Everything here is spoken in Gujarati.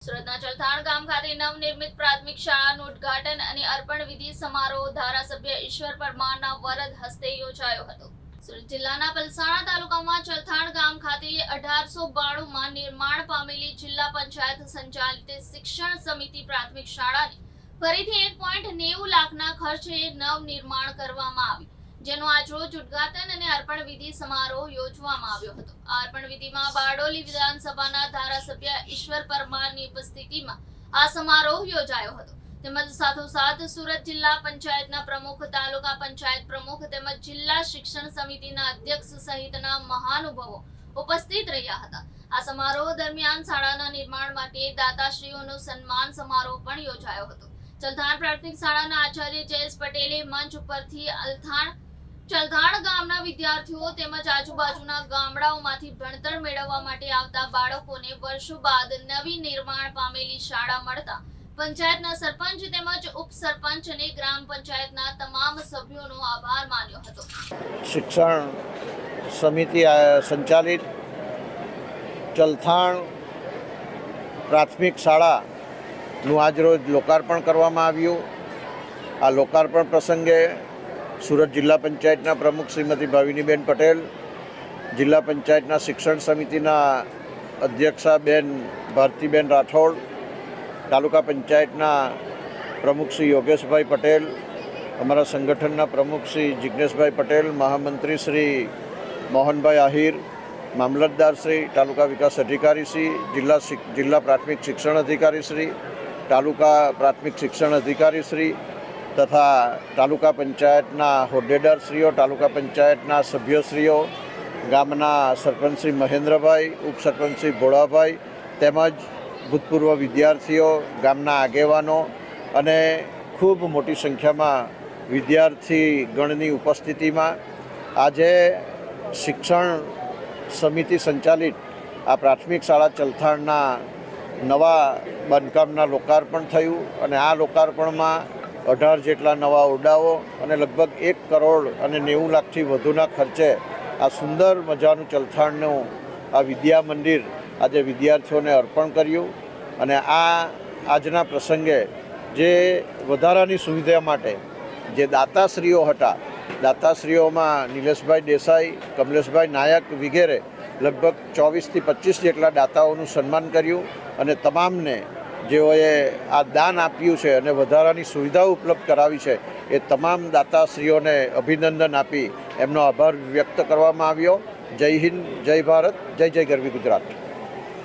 સુરતના ચલથાણ ગામ ખાતે નવનિર્મિત પ્રાથમિક શાળાનું ઉદ્ઘાટન અને અર્પણ વિધિ સમારોહ ધારાસભ્ય ઈશ્વર પરમારના વરદ હસ્તે યોજાયો હતો। સુરત જિલ્લાના પલસાણા તાલુકામાં ચલથાણ ગામ ખાતે 1892માં નિર્માણ પામેલી જિલ્લા પંચાયત સંચાલિત શિક્ષણ સમિતિ પ્રાથમિક શાળાની ફરીથી 1.90 લાખના ખર્ચે નવનિર્માણ કરવામાં આવી, જેનું આજરોજ ઉદ્ઘાટન અને અર્પણ વિધિ સમારોહ યોજવામાં આવ્યો હતો। આ અર્પણ વિધિમાં બારડોલી વિધાનસભાના ધારાસભ્ય ઈશ્વર પરમારની ઉપસ્થિતિમાં આ સમારોહ યોજાયો હતો। તેમજ સાથોસાથ સુરત જિલ્લા પંચાયતના પ્રમુખ, તાલુકા પંચાયત પ્રમુખ તેમજ જિલ્લા શિક્ષણ સમિતિના અધ્યક્ષ સહિતના મહાનુભાવો ઉપસ્થિત રહ્યા હતા। આ સમારોહ દરમિયાન શાળાના નિર્માણ માટે દાતાશ્રીઓનો સન્માન સમારોહ પણ યોજાયો હતો। ચલથાણ પ્રાથમિક શાળાના આચાર્ય જયેશ પટેલે મંચ ઉપરથી ચલથાણ ગામના વિદ્યાર્થીઓ તેમજ આજુબાજુના ગામડાઓમાંથી ભણતર મેળવવા માટે આવતા બાળકોને વર્ષો બાદ નવી નિર્માણ પામેલી શાળા મળતા પંચાયતના સરપંચ તેમજ ઉપસરપંચ અને ગ્રામ પંચાયતના તમામ સભ્યોનો આભાર માન્યો હતો। શિક્ષણ સમિતિ સંચાલિત ચલથાણ પ્રાથમિક શાળાનું આજરોજ લોકાર્પણ કરવામાં આવ્યું। આ લોકાર્પણ પ્રસંગે સુરત જિલ્લા પંચાયતના પ્રમુખ શ્રીમતી ભાવિનીબેન પટેલ, જિલ્લા પંચાયતના શિક્ષણ સમિતિના અધ્યક્ષા બેન ભારતીબેન રાઠોડ, તાલુકા પંચાયતના પ્રમુખ શ્રી યોગેશભાઈ પટેલ, અમારા સંગઠનના પ્રમુખ શ્રી જિજ્ઞેશભાઈ પટેલ, મહામંત્રી શ્રી મોહનભાઈ આહિર, મામલતદાર શ્રી, તાલુકા વિકાસ અધિકારી શ્રી, જિલ્લા પ્રાથમિક શિક્ષણ અધિકારી શ્રી, તાલુકા પ્રાથમિક શિક્ષણ અધિકારી શ્રી તથા તાલુકા પંચાયતના હોદ્દેદારશ્રીઓ, તાલુકા પંચાયતના સભ્યશ્રીઓ, ગામના સરપંચ શ્રી મહેન્દ્રભાઈ, ઉપસરપંચ શ્રી ભોળાભાઈ તેમજ ભૂતપૂર્વ વિદ્યાર્થીઓ, ગામના આગેવાનો અને ખૂબ મોટી સંખ્યામાં વિદ્યાર્થી ગણની ઉપસ્થિતિમાં આજે શિક્ષણ સમિતિ સંચાલિત આ પ્રાથમિક શાળા ચલથાણના નવા બાંધકામના લોકાર્પણ થયું અને આ લોકાર્પણમાં 18 જેટલા નવા ઓરડાઓ અને લગભગ 1 કરોડ અને 90 લાખથી વધુના ખર્ચે આ સુંદર મજાનું ચલથાણનું આ વિદ્યા મંદિર આજે વિદ્યાર્થીઓને અર્પણ કર્યું। અને આજના પ્રસંગે જે વધારાની સુવિધા માટે જે દાતાશ્રીઓ હતા, દાતાશ્રીઓમાં નિલેશભાઈ દેસાઈ, કમલેશભાઈ નાયક વગેરે લગભગ 24થી 25 જેટલા દાતાઓનું સન્માન કર્યું અને તમામને જેઓએ આ દાન આપ્યું છે અને વધારાની સુવિધાઓ ઉપલબ્ધ કરાવી છે એ તમામ દાતાશ્રીઓને અભિનંદન આપી એમનો આભાર વ્યક્ત કરવામાં આવ્યો। જય હિન્દ, જય ભારત, જય જય ગરવી ગુજરાત।